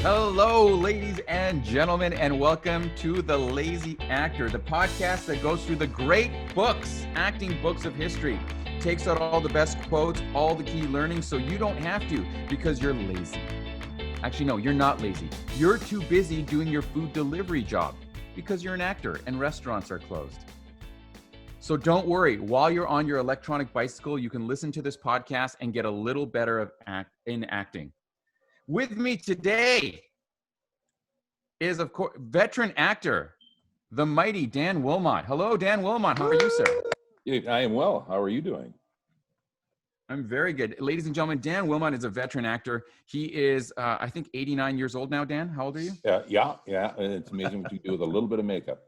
Hello, ladies and gentlemen, and welcome to The Lazy Actor, the podcast that goes through the great books, acting books of history, takes out all the best quotes, all the key learnings, so you don't have to because you're lazy. Actually, no, you're not lazy. You're too busy doing your food delivery job because you're an actor and restaurants are closed. So don't worry, while you're on your electronic bicycle, you can listen to this podcast and get a little better in acting. With me today is, of course, veteran actor, the mighty Dan Willmott. Hello, Dan Willmott. How are you, sir? I am well. How are you doing? I'm very good. Ladies and gentlemen, Dan Willmott is a veteran actor. He is, I think, 89 years old now, Dan. How old are you? Yeah. And it's amazing what you do with a little bit of makeup.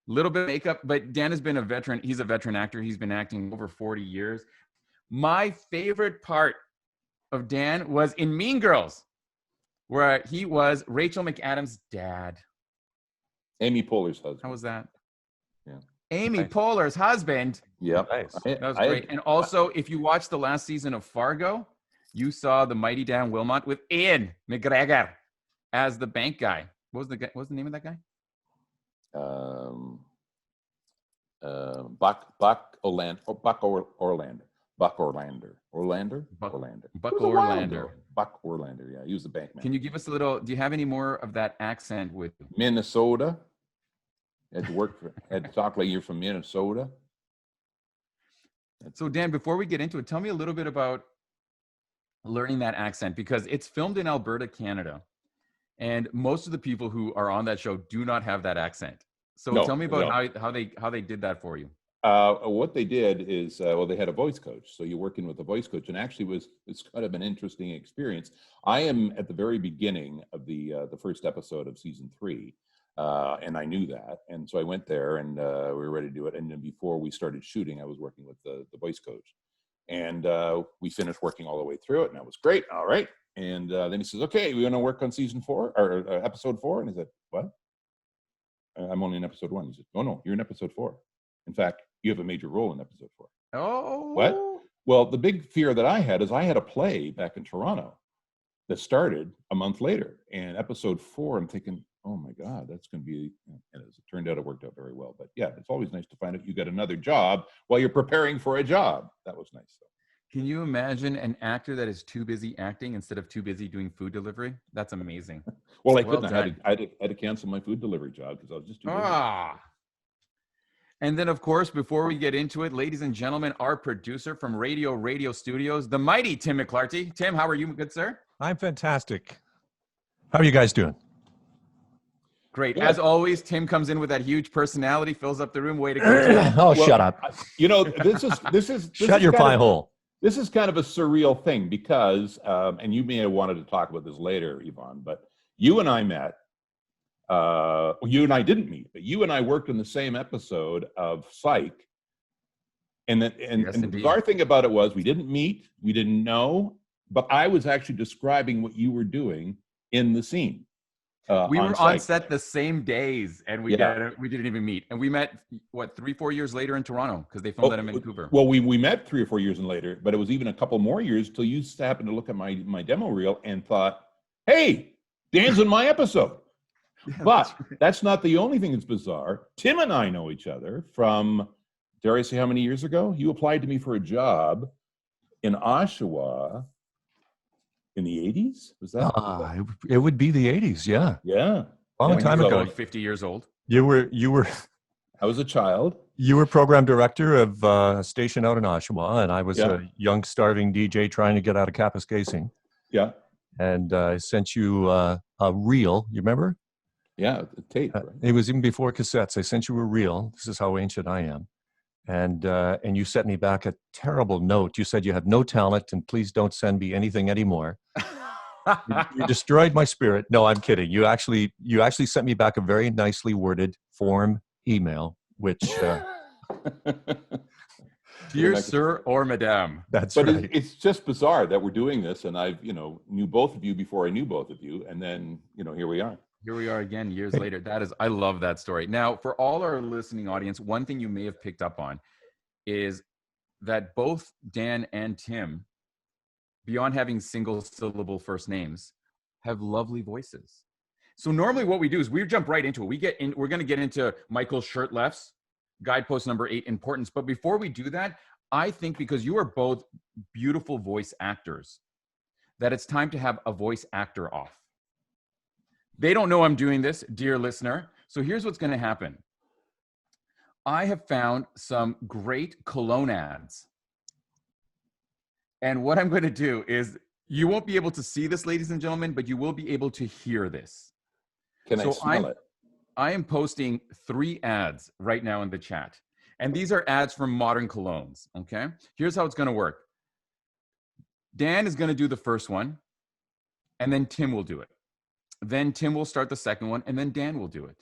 Little bit of makeup, but Dan has been a veteran. He's a veteran actor. He's been acting over 40 years. My favorite part of Dan was in Mean Girls, where he was Rachel McAdams' dad. Amy Poehler's husband. How was that? Yeah. Amy Poehler's husband. Yeah. Nice. That was great. And also, if you watched the last season of Fargo, you saw the mighty Dan Willmott with Ian McGregor as the bank guy. What was the name of that guy? Buck Orlander. Buck Orlander. Yeah, he was the bank man. Can you give us a little? Do you have any more of that accent with Minnesota? Had to talk like you're from Minnesota. So Dan, before we get into it, tell me a little bit about learning that accent, because it's filmed in Alberta, Canada, and most of the people who are on that show do not have that accent. So tell me about how they did that for you. What they did is, they had a voice coach. So you're working with a voice coach, and actually it's kind of an interesting experience. I am at the very beginning of the first episode of season 3, and I knew that, and so I went there, and we were ready to do it. And then before we started shooting, I was working with the voice coach, and we finished working all the way through it, and that was great. All right, and then he says, "Okay, we want to work on season 4 or episode 4," and I said, "What? I'm only in episode 1." He said, "Oh no, you're in episode 4. In fact, you have a major role in episode 4. Oh. What? Well, the big fear that I had is I had a play back in Toronto that started a month later. And episode 4, I'm thinking, oh my God, that's going to be, and as it turned out, it worked out very well. But yeah, it's always nice to find out you got another job while you're preparing for a job. That was nice. Can you imagine an actor that is too busy acting instead of too busy doing food delivery? That's amazing. Well, I couldn't. I had to cancel my food delivery job because I was just too busy. And then, of course, before we get into it, ladies and gentlemen, our producer from Radio Studios, the mighty Tim McLarty. Tim, how are you, good sir? I'm fantastic. How are you guys doing? Great. Yeah. As always, Tim comes in with that huge personality, fills up the room. Way to go. Oh, well, shut up. This is shut your pie hole. This is kind of a surreal thing because, and you may have wanted to talk about this later, Yvonne, but you and I met. You and I didn't meet, but you and I worked on the same episode of Psych. And the bizarre thing about it was we didn't meet, we didn't know, but I was actually describing what you were doing in the scene. We were on set the same days, and we didn't even meet. And we met, 3-4 years later in Toronto, because they filmed that in Vancouver. Well, we met 3 or 4 years later, but it was even a couple more years till you happened to look at my demo reel and thought, hey, Dan's in my episode. Yeah, but that's not the only thing that's bizarre. Tim and I know each other from, dare I say how many years ago? You applied to me for a job in Oshawa in the 80s? Was that? It would be the 80s, yeah. Yeah. Long time ago. Like 50 years old. You were. I was a child. You were program director of a station out in Oshawa, and I was a young, starving DJ trying to get out of Kapuskasing. Yeah. And I sent you a reel, you remember? Yeah, tape. Right? It was even before cassettes. I sent you a reel. This is how ancient I am. And you sent me back a terrible note. You said you have no talent and please don't send me anything anymore. You destroyed my spirit. No, I'm kidding. You actually sent me back a very nicely worded form email, which dear sir or madame. That's but right. It's just bizarre that we're doing this, and I knew both of you before I knew both of you, and then here we are. Here we are again years later. I love that story. Now, for all our listening audience, one thing you may have picked up on is that both Dan and Tim, beyond having single syllable first names, have lovely voices. So normally what we do is we jump right into it. We're going to get into Michael Shurtleff's Guidepost number 8, importance. But before we do that, I think because you are both beautiful voice actors, that it's time to have a voice actor off. They don't know I'm doing this, dear listener. So here's what's going to happen. I have found some great Cologne ads. And what I'm going to do is, you won't be able to see this, ladies and gentlemen, but you will be able to hear this. Can I smell it? I am posting 3 ads right now in the chat. And these are ads from modern colognes, okay? Here's how it's going to work. Dan is going to do the first one, and then Tim will do it. Then Tim will start the second one, and then Dan will do it.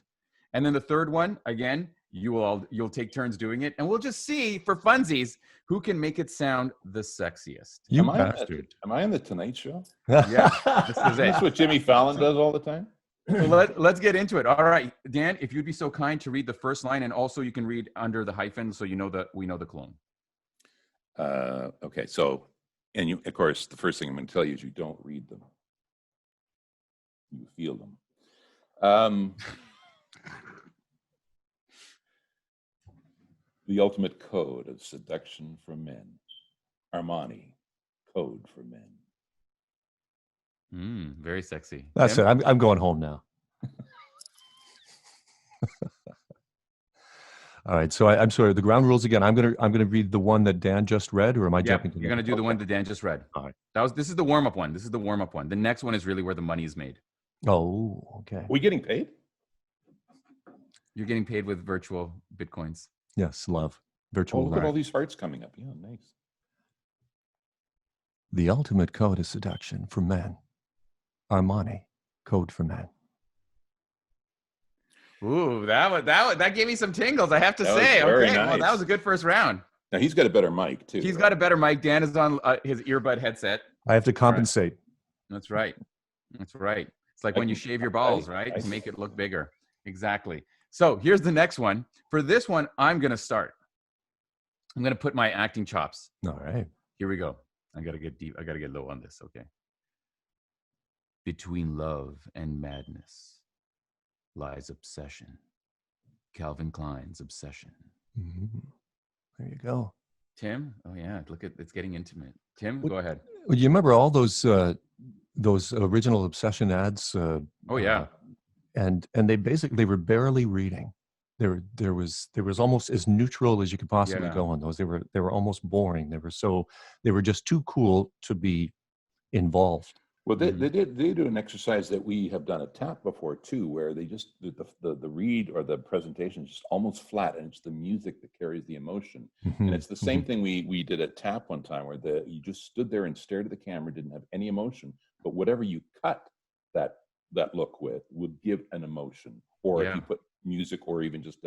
And then the third one, again, you'll take turns doing it, and we'll just see for funsies who can make it sound the sexiest. You Am bastard. I on the Tonight Show? Yeah, this is Is this it. what Jimmy Fallon does all the time? So let's get into it. All right, Dan, if you'd be so kind to read the first line, and also you can read under the hyphen so you know that we know the cologne. Okay, so, and you, of course, the first thing I'm going to tell you is you don't read them. You feel them. The ultimate code of seduction for men. Armani, code for men. Very sexy. That's Tim? it. I'm going home now. All right. So I'm sorry. The ground rules again. I'm gonna read the one that Dan just read, or am I jumping to? You're gonna do the one that Dan just read. All right. This is the warm up one. This is the warm up one. The next one is really where the money is made. Oh, okay. Are we getting paid? You're getting paid with virtual bitcoins. Yes, love. Oh, Virtual look at all love. these hearts coming up. Yeah, nice. The ultimate code of seduction for men. Armani, code for men. Ooh, that gave me some tingles, I have to That was say. very Okay, well, that nice. was a good first round. Now he's got a better mic too. He's got a better mic. Dan is on his earbud headset. I have to compensate. That's right. That's right. It's like when you shave your balls, right? To make it look bigger. Exactly. So here's the next one. For this one, I'm going to start. I'm going to put my acting chops. All right. Here we go. I got to get deep. I got to get low on this. Okay. Between love and madness lies obsession. Calvin Klein's Obsession. Mhm. There you go. Tim? Oh yeah, look at it's getting intimate. Tim, go ahead. Well, you remember all those original Obsession ads? Oh yeah. And they were barely reading. There was almost as neutral as you could possibly go on those. They were almost boring. They were just too cool to be involved. Well, they do an exercise that we have done at TAP before too, where they just the read or the presentation is just almost flat, and it's the music that carries the emotion. And it's the same thing we did at TAP one time, where you just stood there and stared at the camera, didn't have any emotion, but whatever you cut that look with would give an emotion, or if you put music or even just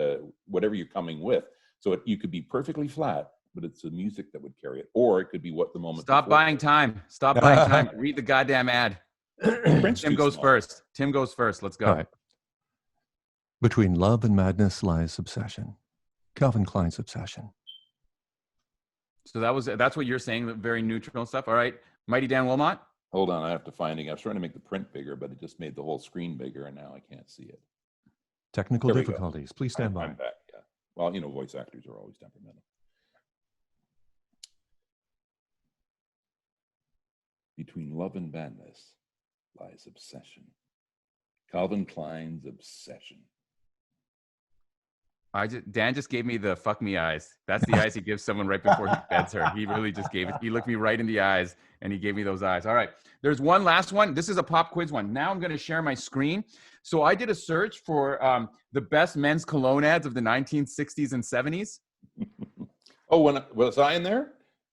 whatever you're coming with. So you could be perfectly flat, but it's the music that would carry it, or it could be what the moment. Stop buying time. Stop buying time. Read the goddamn ad. Tim goes first. Tim goes first. Let's go. All right. Between love and madness lies obsession. Calvin Klein's Obsession. So that's what you're saying, very neutral stuff. All right. Mighty Dan Willmott. Hold on, I have to find it. I was trying to make the print bigger, but it just made the whole screen bigger, and now I can't see it. Technical There we go. difficulties. Please stand by. I'm back, yeah. Well, voice actors are always temperamental. Between love and madness lies obsession. Calvin Klein's Obsession. Dan just gave me the fuck me eyes. That's the eyes he gives someone right before he beds her. He really just gave it. He looked me right in the eyes and he gave me those eyes. All right. There's one last one. This is a pop quiz one. Now I'm going to share my screen. So I did a search for the best men's cologne ads of the 1960s and 70s. Oh, was I in there?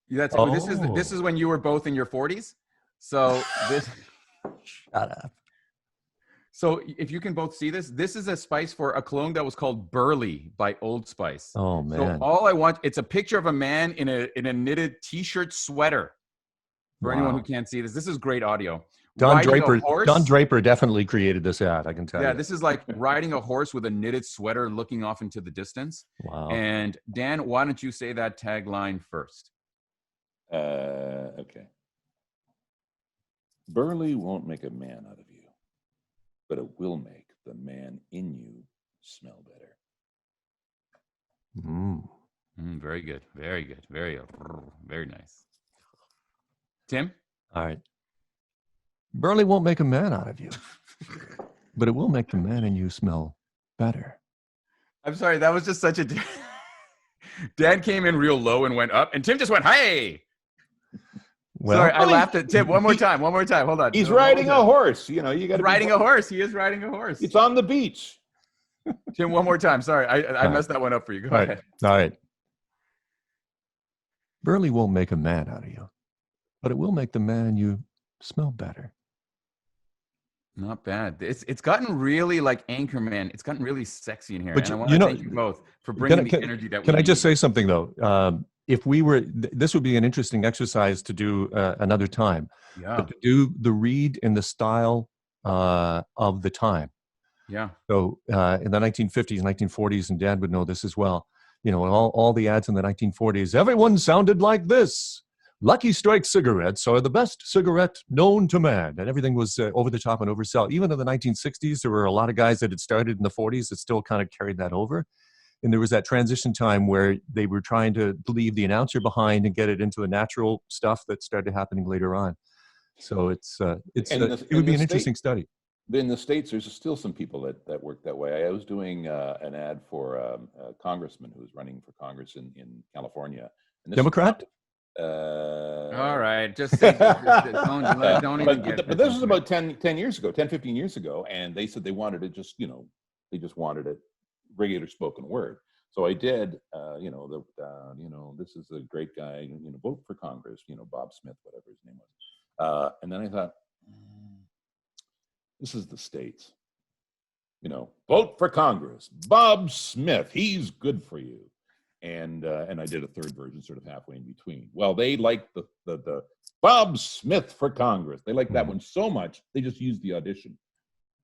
That's Oh. This is when you were both in your 40s. So this. Shut up. So if you can both see this, this is a spice for a cologne that was called Burley by Old Spice. Oh man. So all I want, it's a picture of a man in a knitted t-shirt sweater. For anyone who can't see this, this is great audio. Don Draper definitely created this ad, I can tell you. Yeah, this is like riding a horse with a knitted sweater looking off into the distance. Wow. And Dan, why don't you say that tagline first? Okay. Burley won't make a man out of you, but it will make the man in you smell better. Very good. Very good. Very nice. Tim? All right. Burley won't make a man out of you, but it will make the man in you smell better. I'm sorry. That was just such a... Dan came in real low and went up, and Tim just went, hey! Well, Sorry, I laughed at Tim. One more time. Hold on. He's riding a horse. You know, you got to riding a horse. He is riding a horse. It's on the beach. Tim, one more time. Sorry, I messed that one up for you. Go ahead. All right. Burley won't make a man out of you, but it will make the man in you smell better. Not bad. It's gotten really like Anchorman. It's gotten really sexy in here. But and I want to thank you both for bringing the energy that we Can I just need. say something, though? If we were, this would be an interesting exercise to do another time. Yeah. But to do the read in the style of the time. Yeah. So in the 1950s, 1940s, and Dan would know this as well, you know, all the ads in the 1940s, everyone sounded like this. Lucky Strike cigarettes are the best cigarette known to man. And everything was over the top and oversell. Even in the 1960s, there were a lot of guys that had started in the 40s that still kind of carried that over. And there was that transition time where they were trying to leave the announcer behind and get it into the natural stuff that started happening later on. So it would be an interesting study. In the States, there's still some people that work that way. I was doing an ad for a congressman who was running for Congress in California. And Democrat? All right. Just say, don't even get But this was about 10 years ago, 10, 15 years ago. And they said they wanted it just, they just wanted it regular spoken word. So I did, this is a great guy, vote for Congress, Bob Smith, whatever his name was. And then I thought, this is the States, vote for Congress, Bob Smith, he's good for you. And I did a third version sort of halfway in between. Well, they liked the Bob Smith for Congress. They liked that one so much, they just used the audition,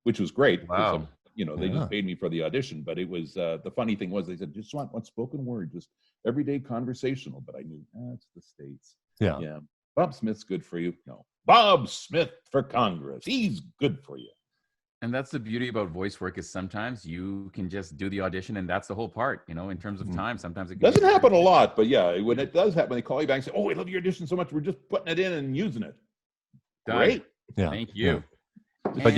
which was great. Wow. They just paid me for the audition, but it was, the funny thing was they said, just want one spoken word, just everyday conversational. But I knew, it's the States. Yeah. Bob Smith's good for you. No, Bob Smith for Congress. He's good for you. And that's the beauty about voice work is sometimes you can just do the audition and that's the whole part, in terms of time. Sometimes it doesn't happen a lot, but yeah, when it does happen, they call you back and say, oh, I love your audition so much. We're just putting it in and using it. Done. Great. Yeah. Thank you. Yeah. But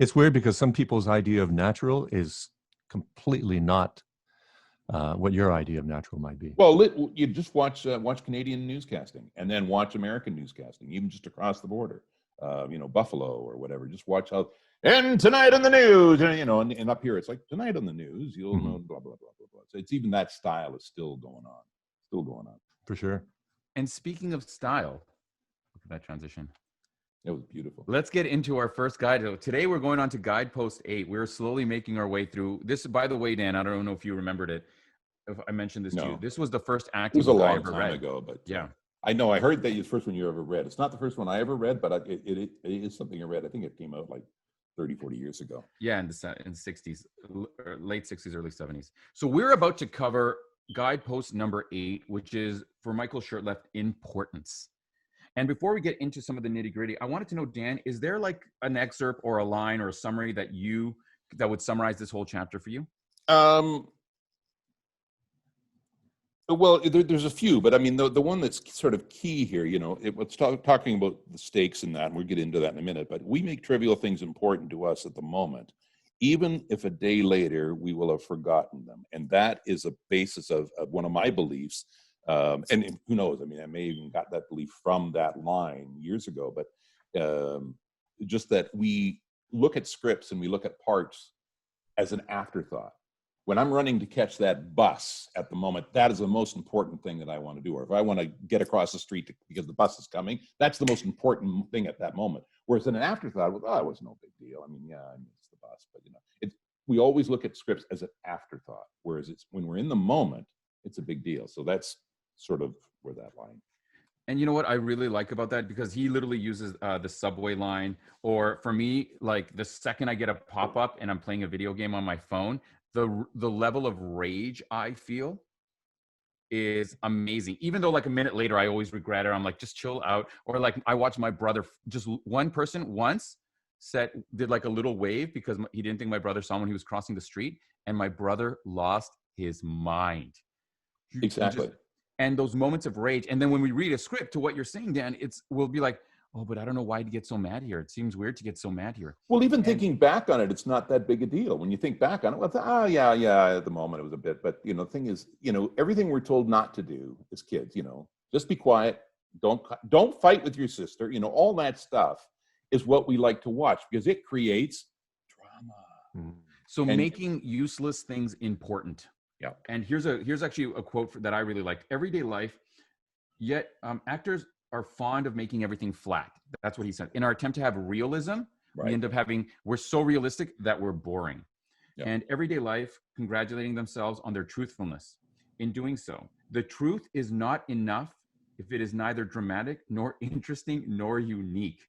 it's weird because some people's idea of natural is completely not what your idea of natural might be. Well, you just watch Canadian newscasting and then watch American newscasting, even just across the border, Buffalo or whatever. Just watch how, and tonight on the news, and up here, it's like tonight on the news, you'll know, blah, blah, blah, blah, blah. So it's even that style is still going on. For sure. And speaking of style, look at that transition. It was beautiful. Let's get into our first guide. So today we're going on to Guidepost 8. We're slowly making our way through this. By the way, Dan, I don't know if you remembered it. If I mentioned this to you, this was the first acting book I ever read. It was a a long time ago, but yeah. I know I heard that it's the first one you ever read. It's not the first one I ever read, but it is something I read. I think it came out like 30, 40 years ago. Yeah, in the 60s, late 60s, early 70s. So we're about to cover Guidepost number 8, which is for Michael Shurtleff, Importance. And before we get into some of the nitty gritty, I wanted to know, Dan, is there like an excerpt or a line or a summary that would summarize this whole chapter for you? Well, there's a few, but I mean, the one that's sort of key here, it's talking about the stakes and that, and we'll get into that in a minute, but we make trivial things important to us at the moment, even if a day later we will have forgotten them. And that is a basis of one of my beliefs. And who knows, I mean, I may even got that belief from that line years ago, but just that we look at scripts and we look at parts as an afterthought. When I'm running to catch that bus at the moment, that is the most important thing that I want to do. Or if I want to get across the street because the bus is coming, that's the most important thing at that moment. Whereas in an afterthought, it was no big deal. I mean, yeah, I missed the bus, but we always look at scripts as an afterthought. Whereas when we're in the moment, it's a big deal. So that's sort of where that line. And you know what I really like about that? Because he literally uses the subway line, or for me, like the second I get a pop-up and I'm playing a video game on my phone, the level of rage I feel is amazing. Even though like a minute later, I always regret it. I'm like, just chill out. Or like I watched my brother, just one person once did like a little wave because he didn't think my brother saw him when he was crossing the street. And my brother lost his mind. Exactly. And those moments of rage. And then when we read a script, to what you're saying, Dan, we'll be like, oh, but I don't know why to get so mad here. It seems weird to get so mad here. Well, even thinking back on it, it's not that big a deal. When you think back on it, well, yeah, at the moment it was a bit, but the thing is, everything we're told not to do as kids, just be quiet, don't fight with your sister, all that stuff is what we like to watch because it creates drama. So making useless things important. Yeah. And here's actually a quote that I really liked. Everyday life, yet actors are fond of making everything flat. That's what he said. In our attempt to have realism, we end up we're so realistic that we're boring. Yeah. And everyday life congratulating themselves on their truthfulness. In doing so, the truth is not enough if it is neither dramatic nor interesting nor unique.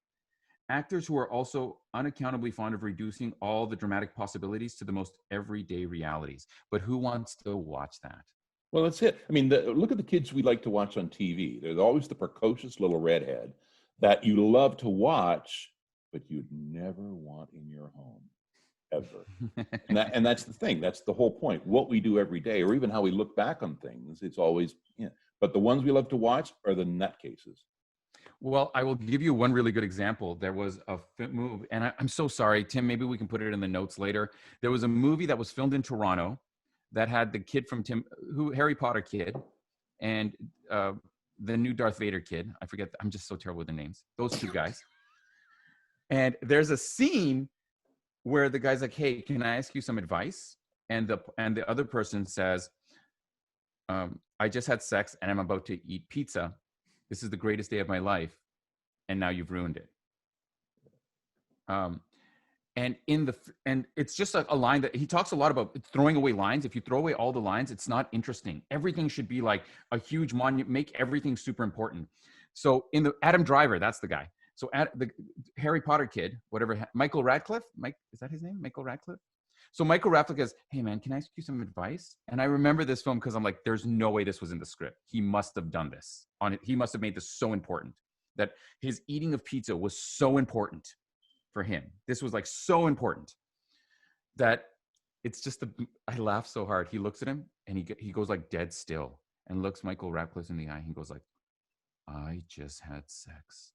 Actors who are also unaccountably fond of reducing all the dramatic possibilities to the most everyday realities. But who wants to watch that? Well, that's it. I mean, look at the kids we like to watch on TV. There's always the precocious little redhead that you love to watch, but you'd never want in your home, ever. and that's the thing. That's the whole point. What we do every day, or even how we look back on things, it's always, but the ones we love to watch are the nutcases. Well, I will give you one really good example. There was a movie, and I'm so sorry, Tim, maybe we can put it in the notes later. There was a movie that was filmed in Toronto that had the kid from Harry Potter kid, and the new Darth Vader kid. I forget, I'm just so terrible with the names. Those two guys. And there's a scene where the guy's like, hey, can I ask you some advice? And the other person says, I just had sex and I'm about to eat pizza. This is the greatest day of my life, and now you've ruined it. And it's just a line that he talks a lot about throwing away lines. If you throw away all the lines, it's not interesting. Everything should be like a huge monument, make everything super important. So in the Adam Driver, that's the guy. So the Harry Potter kid, whatever, Michael Radcliffe, is that his name? Michael Radcliffe? So Michael Radcliffe goes, hey man, can I ask you some advice? And I remember this film because I'm like, there's no way this was in the script. He must have done this on it. He must have made this so important that his eating of pizza was so important for him. This was like so important that it's just I laugh so hard. He looks at him and he goes like dead still and looks Michael Radcliffe in the eye. He goes like, I just had sex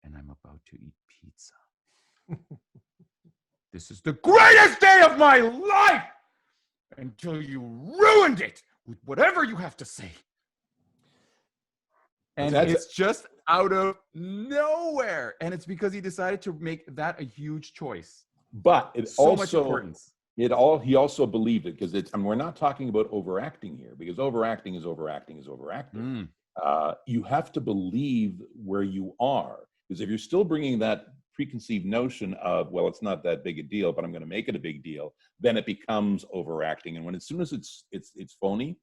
and I'm about to eat pizza. This is the greatest day of my life until you ruined it with whatever you have to say. And it's just out of nowhere. And it's because he decided to make that a huge choice. But it so also, much importance. He also believed it because and we're not talking about overacting here because overacting is overacting is overacting. You have to believe where you are because if you're still bringing that preconceived notion of, well, it's not that big a deal, but I'm going to make it a big deal, then it becomes overacting. And as soon as it's phony,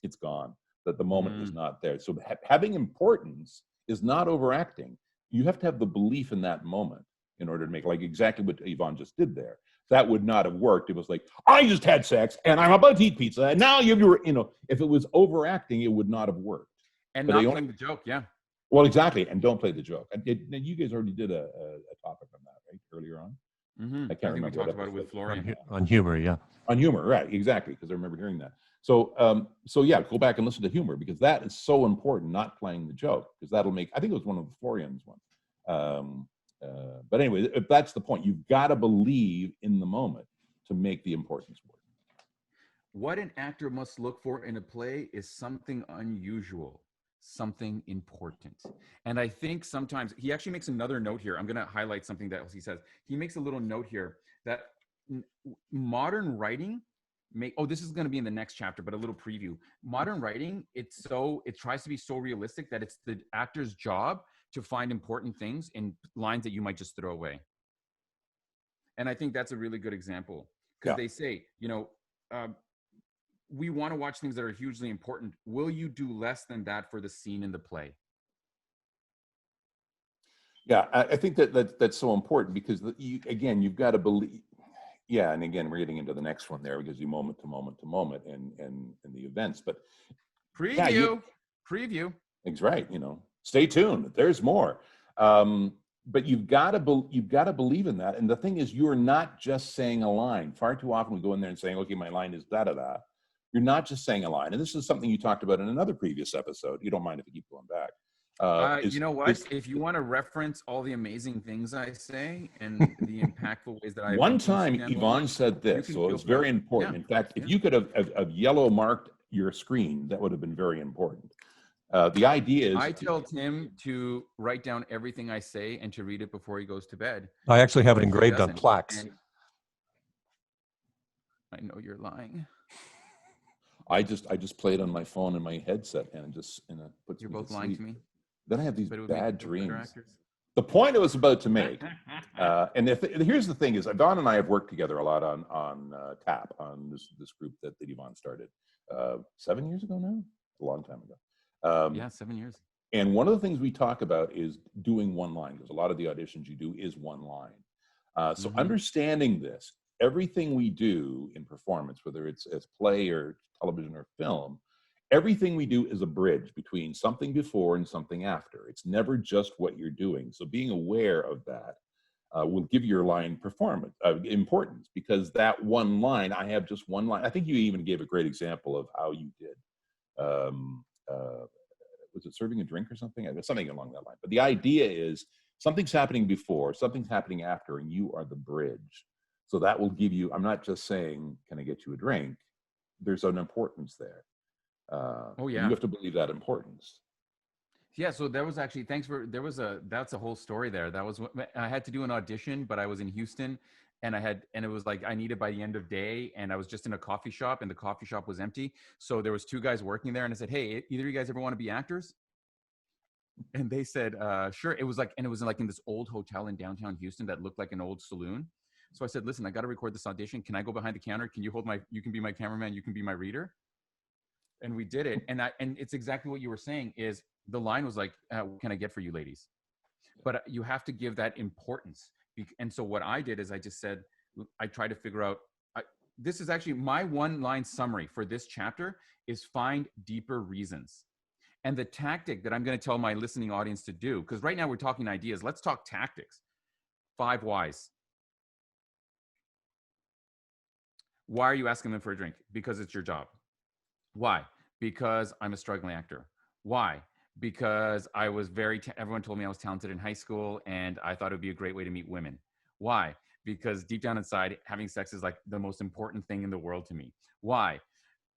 it's gone. That the moment is not there. So having importance is not overacting. You have to have the belief in that moment in order to make, like exactly what Yvonne just did there. That would not have worked. It was like, I just had sex and I'm about to eat pizza. And now you're, if it was overacting, it would not have worked. And not playing the joke, yeah. Well, exactly. And don't play the joke. You guys already did a topic on that, right? Earlier on? Mm-hmm. I can't remember. We talked about it with Florian. On humor, yeah. On humor, right. Exactly. Because I remember hearing that. So yeah, go back and listen to humor because that is so important, not playing the joke, because that'll make, I think it was one of the Florian's ones. But anyway, if that's the point, you've got to believe in the moment to make the importance work. What an actor must look for in a play is something unusual, something important. And I think sometimes he actually makes another note here. I'm going to highlight something that he says. He makes a little note here that modern writing this is going to be in the next chapter, but a little preview. Modern writing, it tries to be so realistic that it's the actor's job to find important things in lines that you might just throw away. And I think that's a really good example because they say, we want to watch things that are hugely important. Will you do less than that for the scene in the play? Yeah, I think that's so important because you've got to believe. Yeah, and again, we're getting into the next one there because you moment to moment to moment and the events. But Preview. That's right. Stay tuned. There's more. But you've got to believe in that. And the thing is, you're not just saying a line. Far too often we go in there and saying, okay, my line is da-da-da. You're not just saying a line. And this is something you talked about in another previous episode. You don't mind if we keep going back. You know what? If you want to reference all the amazing things I say and the impactful ways that I one time Yvonne said this, so it's very important. In fact, if you could have yellow marked your screen, that would have been very important. The idea is, I tell Tim to write down everything I say and to read it before he goes to bed. I actually have it engraved on plaques. And I know you're lying. I just play it on my phone and my headset, and puts You're me both to lying sleep. to me. Then I have these bad Better dreams. actors. The point I was about to make, and here's the thing: is Yvonne and I have worked together a lot on TAP, on this group that Yvonne started 7 years ago now, a long time ago. Yeah, 7 years. And one of the things we talk about is doing one line, because a lot of the auditions you do is one line. So understanding this, everything we do in performance, whether it's as play or television or film, everything we do is a bridge between something before and something after. It's never just what you're doing. So being aware of that will give your line performance importance, because that one line, I have just one line. I think you even gave a great example of how you did. Was it serving a drink or something? Something along that line. But the idea is something's happening before, something's happening after, and you are the bridge. So that will give you, I'm not just saying, can I get you a drink? There's an importance there. You have to believe that importance. Yeah, so there was actually, that's a whole story there. That was, I had to do an audition, but I was in Houston, and it was like, I needed by the end of day, and I was just in a coffee shop, and the coffee shop was empty. So there was two guys working there, and I said, hey, either of you guys ever want to be actors? And they said, sure. It was like in this old hotel in downtown Houston that looked like an old saloon. So I said, listen, I got to record this audition. Can I go behind the counter? Can you you can be my cameraman, you can be my reader. And we did it. And it's exactly what you were saying, is the line was like, what can I get for you ladies? But you have to give that importance. And so what I did is I just said, I tried to figure out, this is actually my one line summary for this chapter is find deeper reasons. And the tactic that I'm going to tell my listening audience to do, because right now we're talking ideas, let's talk tactics. 5 whys. Why are you asking them for a drink? Because it's your job. Why? Because I'm a struggling actor. Why? Because I was everyone told me I was talented in high school, and I thought it would be a great way to meet women. Why? Because deep down inside, having sex is like the most important thing in the world to me. Why?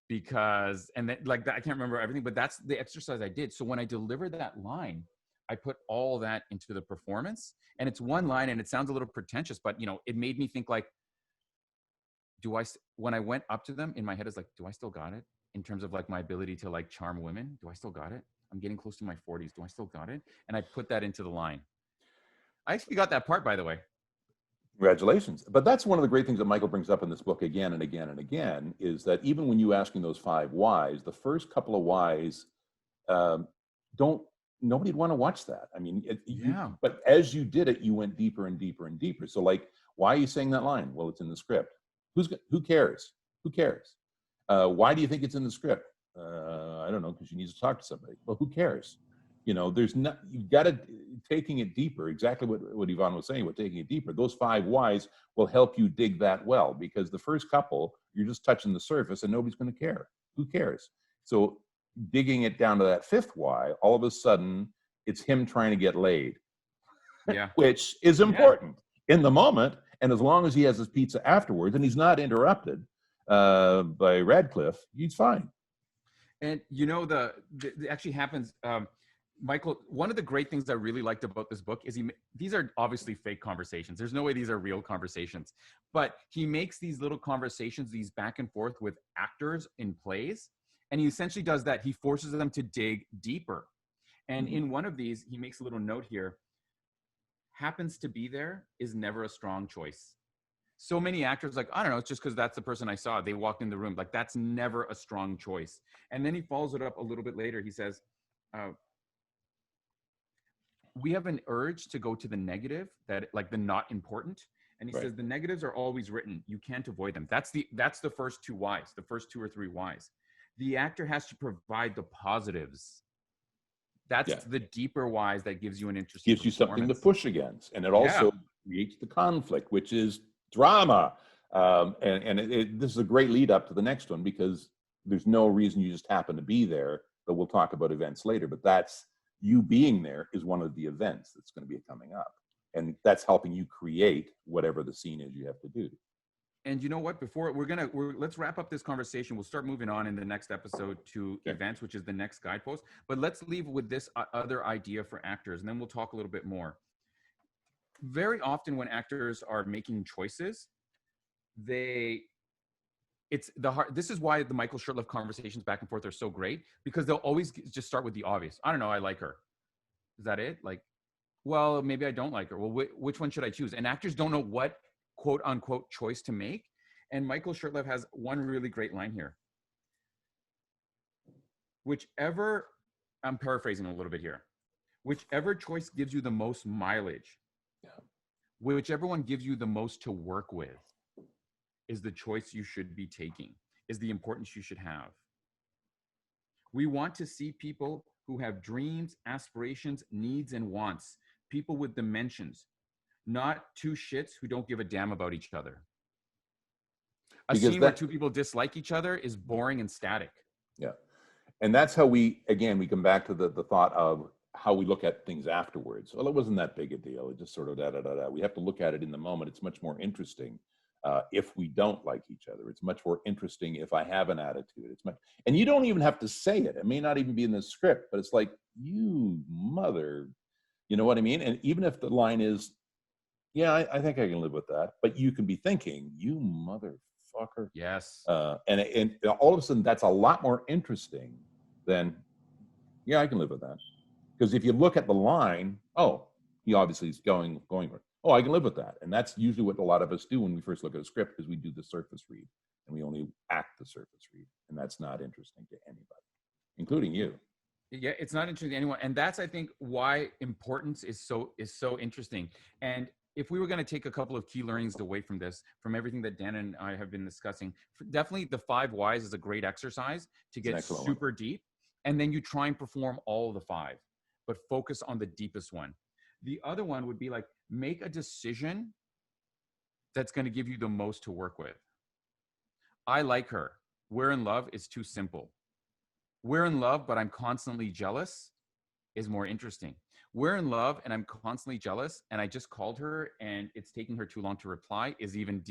Because, and then, like that, I can't remember everything, but that's the exercise I did. So when I delivered that line, I put all that into the performance, and it's one line, and it sounds a little pretentious, but it made me think like, when I went up to them in my head, is like, do I still got it? In terms of like my ability to like charm women, do I still got it? I'm getting close to my 40s. Do I still got it? And I put that into the line. I actually got that part, by the way. Congratulations. But that's one of the great things that Michael brings up in this book again and again and again, is that even when you asking those 5 whys, the first couple of whys, nobody'd want to watch that. I mean, but as you did it, you went deeper and deeper and deeper. So like, why are you saying that line? Well, it's in the script. Who cares? Who cares? Why do you think it's in the script? I don't know, because you need to talk to somebody. Well, who cares? You've got to, taking it deeper, exactly what Yvonne was saying, taking it deeper. Those 5 whys will help you dig that well, because the first couple, you're just touching the surface and nobody's going to care. Who cares? So digging it down to that 5th why, all of a sudden, it's him trying to get laid. Yeah. Which is important in the moment. And as long as he has his pizza afterwards and he's not interrupted by Radcliffe, he's fine. And it actually happens. Michael, one of the great things I really liked about this book is these are obviously fake conversations. There's no way these are real conversations, but he makes these little conversations, these back and forth with actors in plays. And he essentially does that. He forces them to dig deeper. And in one of these, he makes a little note here. Happens to be there is never a strong choice. So many actors like, I don't know, it's just because that's the person I saw. They walked in the room. Like, that's never a strong choice. And then he follows it up a little bit later. He says, we have an urge to go to the negative, that like the not important. And he says, the negatives are always written. You can't avoid them. That's the first 2 whys, the first 2 or 3 whys. The actor has to provide the positives. That's the deeper whys that gives you an interesting Gives you something to push against. And it also creates the conflict, which is drama. This is a great lead up to the next one, because there's no reason you just happen to be there, but we'll talk about events later. But that's you being there is one of the events that's going to be coming up. And that's helping you create whatever the scene is you have to do. And you know what? Before let's wrap up this conversation. We'll start moving on in the next episode to events, which is the next guidepost. But let's leave with this other idea for actors, and then we'll talk a little bit more. Very often when actors are making choices, this is why the Michael Shurtleff conversations back and forth are so great, because they'll always just start with the obvious. I don't know. I like her. Is that it? Like, well, maybe I don't like her. Well, which one should I choose? And actors don't know what quote unquote choice to make. And Michael Shurtleff has one really great line here. I'm paraphrasing a little bit here. Whichever choice gives you the most mileage, whichever one gives you the most to work with, is the choice you should be taking, is the importance you should have. We want to see people who have dreams, aspirations, needs, and wants, people with dimensions, not two shits who don't give a damn about each other. A scene where two people dislike each other is boring and static. Yeah. And that's how we come back to the thought of how we look at things afterwards. Well, it wasn't that big a deal. It just sort of We have to look at it in the moment. It's much more interesting if we don't like each other. It's much more interesting if I have an attitude. And you don't even have to say it. It may not even be in the script, but it's like, you mother, you know what I mean? And even if the line is, yeah, I think I can live with that, but you can be thinking, you motherfucker. Yes. And all of a sudden, that's a lot more interesting than, yeah, I can live with that. Because if you look at the line, oh, he obviously is going. Oh, I can live with that. And that's usually what a lot of us do when we first look at a script, because we do the surface read and we only act the surface read. And that's not interesting to anybody, including you. Yeah, it's not interesting to anyone. And that's, I think, why importance is so interesting. And if we were going to take a couple of key learnings away from this, from everything that Dan and I have been discussing, definitely the 5 whys is a great exercise to get super deep. And then you try and perform all of the 5, but focus on the deepest one. The other one would be like, make a decision that's going to give you the most to work with. I like her. We're in love is too simple. We're in love, but I'm constantly jealous is more interesting. We're in love and I'm constantly jealous, and I just called her and it's taking her too long to reply is even.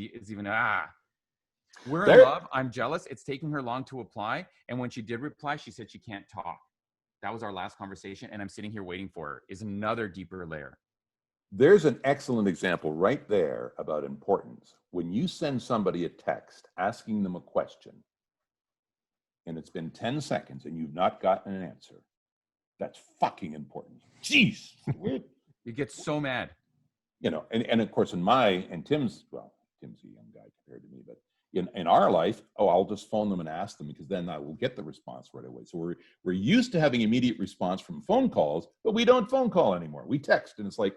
We're in love, I'm jealous, it's taking her long to reply, and when she did reply, she said she can't talk. That was our last conversation, and I'm sitting here waiting for her, is another deeper layer. There's an excellent example right there about importance. When you send somebody a text asking them a question, and it's been 10 seconds and you've not gotten an answer, that's fucking important. Jeez. You get so mad. You know, and of course Tim's a young guy compared to me, but in our life, I'll just phone them and ask them, because then I will get the response right away. So we're used to having immediate response from phone calls, but we don't phone call anymore. We text, and it's like,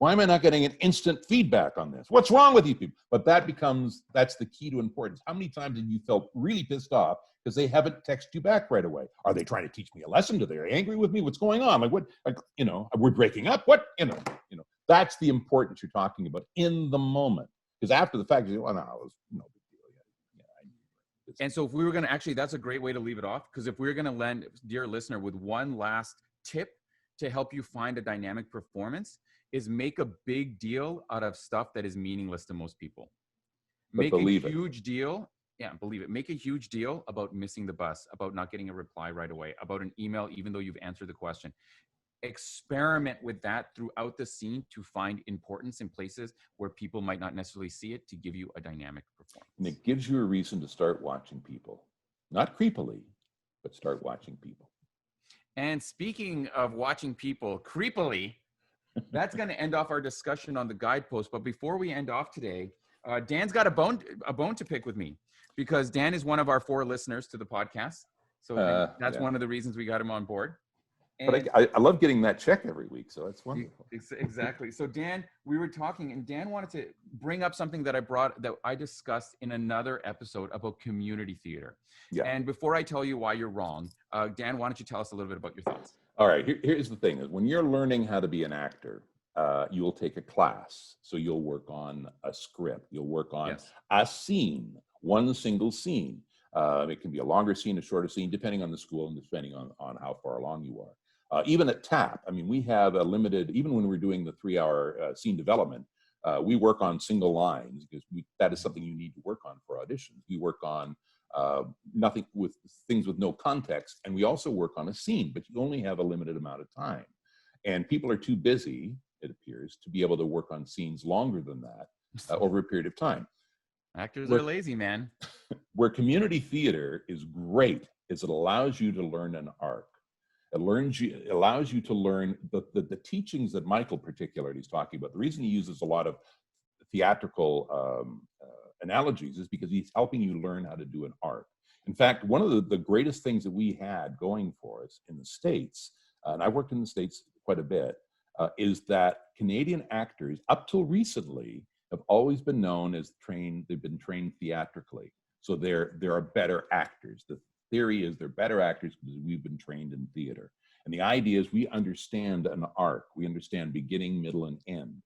why am I not getting an instant feedback on this? What's wrong with you people? But that's the key to importance. How many times have you felt really pissed off because they haven't texted you back right away? Are they trying to teach me a lesson? Are they angry with me? What's going on? Like, what, we're breaking up? What, that's the importance you're talking about in the moment. Because after the fact, it was no big deal. Yeah. And so if we were going to actually, that's a great way to leave it off. Because if we were going to land, dear listener, with one last tip to help you find a dynamic performance, is make a big deal out of stuff that is meaningless to most people. Make a huge deal. Yeah, believe it. Make a huge deal about missing the bus, about not getting a reply right away, about an email, even though you've answered the question. Experiment with that throughout the scene to find importance in places where people might not necessarily see it, to give you a dynamic performance. And it gives you a reason to start watching people. Not creepily, but start watching people. And speaking of watching people creepily, that's going to end off our discussion on the guidepost. But before we end off today, Dan's got a bone to pick with me, because Dan is one of our 4 listeners to the podcast. So that's one of the reasons we got him on board. But And I love getting that check every week, so that's wonderful. exactly. So Dan, we were talking, and Dan wanted to bring up something that I discussed in another episode about community theater. Yeah. And before I tell you why you're wrong, Dan, why don't you tell us a little bit about your thoughts? All right. Here's the thing: is when you're learning how to be an actor, you'll take a class. So you'll work on a script. You'll work on Yes. a scene, one single scene. It can be a longer scene, a shorter scene, depending on the school and depending on how far along you are. Even at TAP, I mean, we have a limited, even when we're doing the 3-hour scene development, we work on single lines because that is something you need to work on for auditions. We work on nothing with things with no context, and we also work on a scene, but you only have a limited amount of time. And people are too busy, it appears, to be able to work on scenes longer than that over a period of time. Actors are lazy, man. Where community theater is great is it allows you to learn an arc. It allows you to learn the teachings that Michael particularly is talking about. The reason he uses a lot of theatrical analogies is because he's helping you learn how to do an arc. In fact, one of the greatest things that we had going for us in the States, and I worked in the States quite a bit, is that Canadian actors, up till recently, have always been known as they've been trained theatrically. So they're better actors. The theory is they're better actors because we've been trained in theater. And the idea is we understand an arc. We understand beginning, middle, and end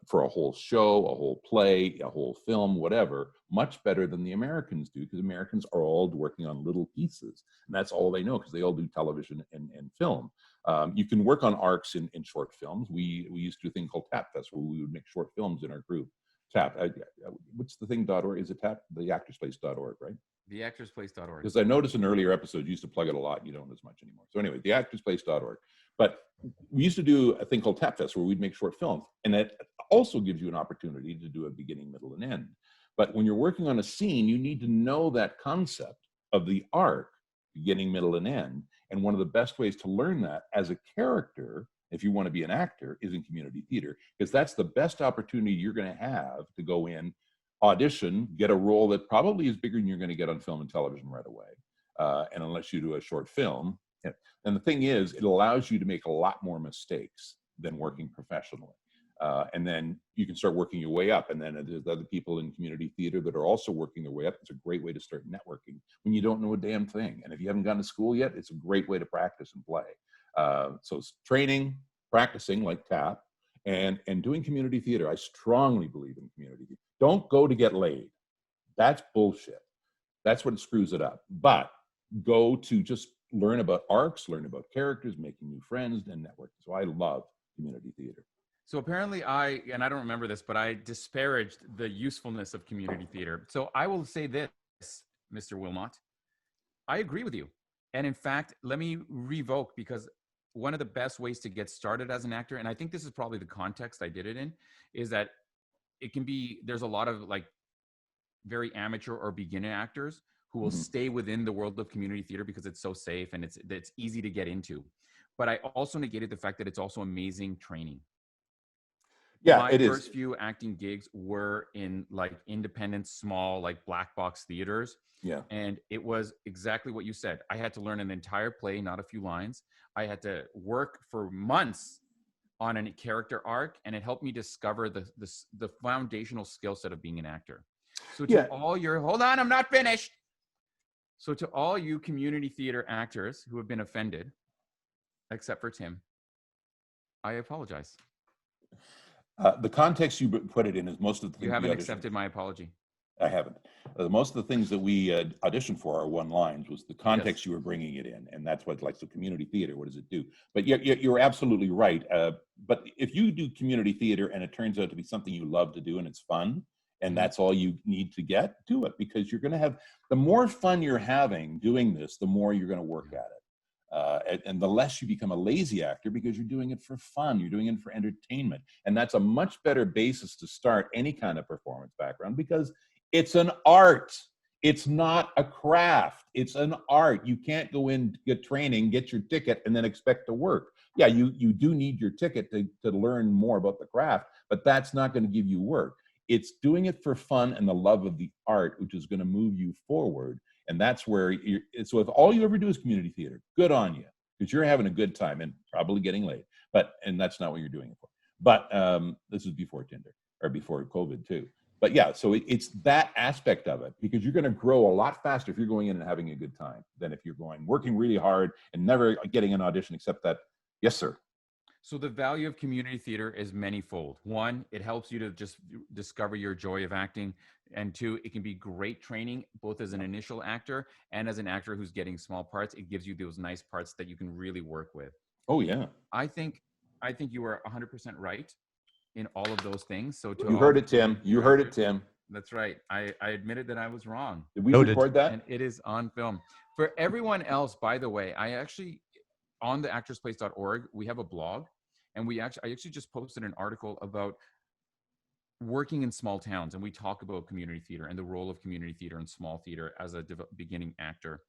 for a whole show, a whole play, a whole film, whatever, much better than the Americans do, because Americans are all working on little pieces. And that's all they know because they all do television and film. You can work on arcs in short films. We used to do a thing called Tap Fest where we would make short films in our group. Tap, what's the thing.org? Is it Tap? The actorsplace.org, right? Theactorsplace.org. Because I noticed in earlier episodes, you used to plug it a lot, and you don't as much anymore. So anyway, theactorsplace.org. But we used to do a thing called Tap Fest where we'd make short films. And that also gives you an opportunity to do a beginning, middle, and end. But when you're working on a scene, you need to know that concept of the arc, beginning, middle, and end. And one of the best ways to learn that as a character, if you want to be an actor, is in community theater, because that's the best opportunity you're going to have to go in, audition, get a role that probably is bigger than you're going to get on film and television right away. And unless you do a short film. And the thing is, it allows you to make a lot more mistakes than working professionally. And then you can start working your way up. And then there's other people in community theater that are also working their way up. It's a great way to start networking when you don't know a damn thing. And if you haven't gone to school yet, it's a great way to practice and play. So it's training, practicing like TAP, and doing community theater. I strongly believe in community theater. Don't go to get laid. That's bullshit. That's what screws it up. But go to just learn about arcs, learn about characters, making new friends, and networking. So I love community theater. So apparently I don't remember this, but I disparaged the usefulness of community theater. So I will say this, Mr. Wilmot, I agree with you. And in fact, let me revoke, because one of the best ways to get started as an actor, and I think this is probably the context I did it in, is that there's a lot of like very amateur or beginner actors who will stay within the world of community theater because it's so safe and it's easy to get into. But I also negated the fact that it's also amazing training. Yeah, my it is. first few acting gigs were in like independent, small, like black box theaters. Yeah. And it was exactly what you said. I had to learn an entire play, not a few lines. I had to work for months on a character arc, and it helped me discover the foundational skill set of being an actor. So to hold on, I'm not finished. So to all you community theater actors who have been offended, except for Tim, I apologize. The context you put it in is most of the things you haven't accepted my apology. I haven't. Most of the things that we auditioned for are one lines, was the context you were bringing it in. And that's what, like, the community theater, what does it do? But you're absolutely right. But if you do community theater and it turns out to be something you love to do and it's fun, and that's all you need to get, do it, because you're going to have, the more fun you're having doing this, the more you're going to work at it. And the less you become a lazy actor, because you're doing it for fun, you're doing it for entertainment. And that's a much better basis to start any kind of performance background, because it's an art. It's not a craft. It's an art. You can't go in, get training, get your ticket, and then expect to work. Yeah, you do need your ticket to learn more about the craft, but that's not going to give you work. It's doing it for fun and the love of the art, which is going to move you forward. And that's where so if all you ever do is community theater, good on you. because you're having a good time and probably getting laid. And that's not what you're doing it for. But this is before Tinder or before COVID too. But yeah, so it's that aspect of it, because you're going to grow a lot faster if you're going in and having a good time than if you're working really hard and never getting an audition except that, yes, sir. So the value of community theater is manyfold. One, it helps you to just discover your joy of acting. And two, it can be great training, both as an initial actor and as an actor who's getting small parts. It gives you those nice parts that you can really work with. Oh, yeah. I think you are 100% right in all of those things. So You heard it, Tim. You heard it, Tim. That's right. I admitted that I was wrong. Did we record that? And it is on film. For everyone else, by the way, I actually, on the actorsplace.org, we have a blog, and I actually just posted an article about working in small towns, and we talk about community theater and the role of community theater and small theater as a beginning actor.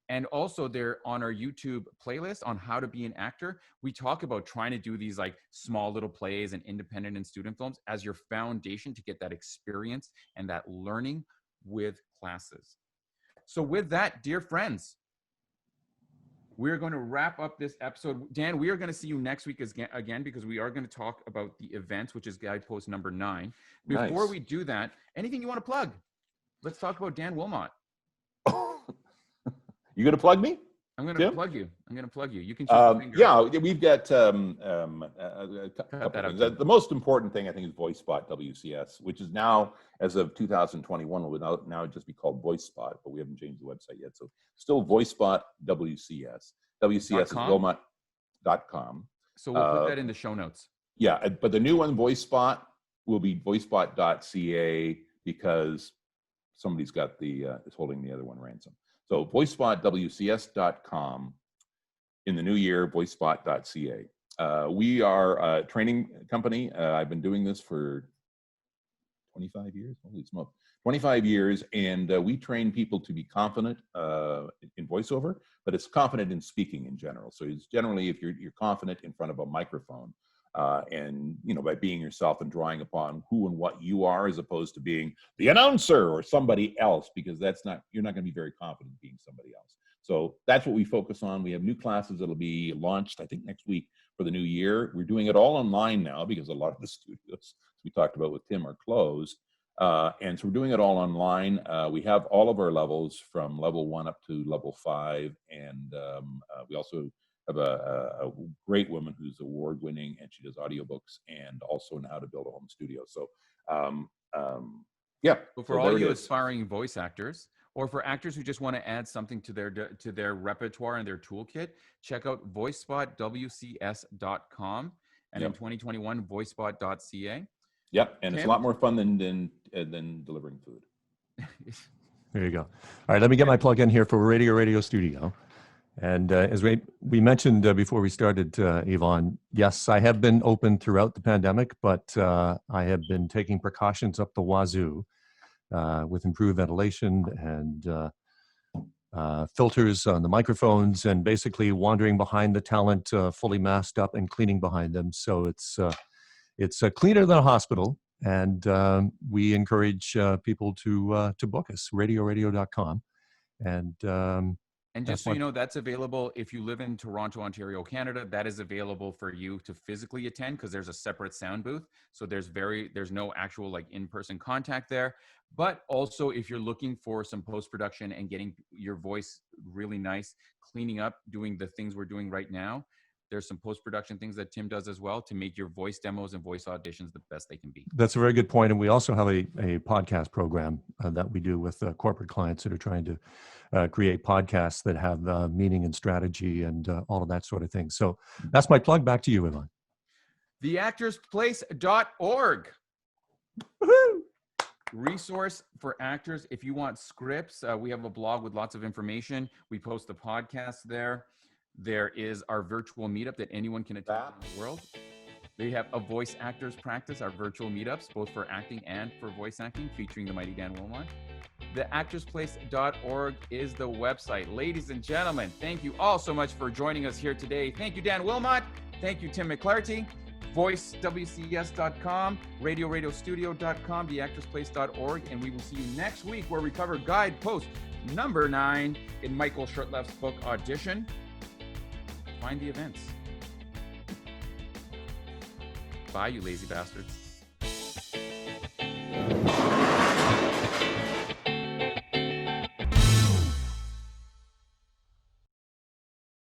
And also there on our YouTube playlist on how to be an actor, we talk about trying to do these like small little plays and independent and student films as your foundation to get that experience and that learning with classes. So with that, dear friends, we're going to wrap up this episode. Dan, we are going to see you next week again, because we are going to talk about the events, which is Guidepost number 9. Before we do that, anything you want to plug? Let's talk about Dan Willmott. You going to plug me? I'm going to plug you. You can choose your finger. Yeah, we've got a couple things. The most important thing, I think, is VoiceSpot WCS, which is now, as of 2021, will now just be called VoiceSpot, but we haven't changed the website yet. So still VoiceSpot WCS. WCS is Wilmot.com. So we'll put that in the show notes. Yeah, but the new one, VoiceSpot, will be voicespot.ca, because somebody's got is holding the other one ransom. So voicespotwcs.com. In the new year, voicespot.ca. We are a training company. I've been doing this for 25 years. Holy smoke. 25 years. And we train people to be confident in voiceover, but it's confident in speaking in general. So it's generally, if you're confident in front of a microphone, and by being yourself and drawing upon who and what you are, as opposed to being the announcer or somebody else, because you're not going to be very confident being somebody else. So that's what we focus on. We have new classes that'll be launched, I think, next week for the new year. We're doing it all online now, because a lot of the studios we talked about with Tim are closed. And so we're doing it all online. We have all of our levels from level 1 up to level 5. And we also have a great woman who's award-winning, and she does audiobooks and also know how to build a home studio. So, yeah. But for all you aspiring voice actors, or for actors who just want to add something to their repertoire and their toolkit, check out voicespotwcs.com, and in 2021, voicespot.ca. Yep, and it's a lot more fun than delivering food. There you go. All right, let me get my plug in here for Radio Studio. And as we mentioned before we started, Yvonne, yes, I have been open throughout the pandemic, but I have been taking precautions up the wazoo with improved ventilation and filters on the microphones, and basically wandering behind the talent fully masked up and cleaning behind them. So it's cleaner than a hospital, and we encourage people to book us, radioradio.com. And just so you know, that's available if you live in Toronto, Ontario, Canada. That is available for you to physically attend, because there's a separate sound booth. So there's no actual like in-person contact there. But also, if you're looking for some post-production and getting your voice really nice, cleaning up, doing the things we're doing right now, there's some post-production things that Tim does as well to make your voice demos and voice auditions the best they can be. That's a very good point. And we also have a podcast program that we do with corporate clients that are trying to create podcasts that have meaning and strategy and all of that sort of thing. So that's my plug. Back to you, Yvonne. theactorsplace.org. Woo-hoo! Resource for actors. If you want scripts, we have a blog with lots of information. We post the podcast there. There is our virtual meetup that anyone can attend in the world. They have a voice actors practice, our virtual meetups, both for acting and for voice acting, featuring the mighty Dan Willmott. Theactorsplace.org is the website. Ladies and gentlemen, thank you all so much for joining us here today. Thank you, Dan Willmott. Thank you, Tim McLarty. VoiceWCS.com, RadioStudio.com, theactorsplace.org, and we will see you next week, where we cover Guidepost number 9 in Michael Shurtleff's book Audition. find the events. Bye, you lazy bastards.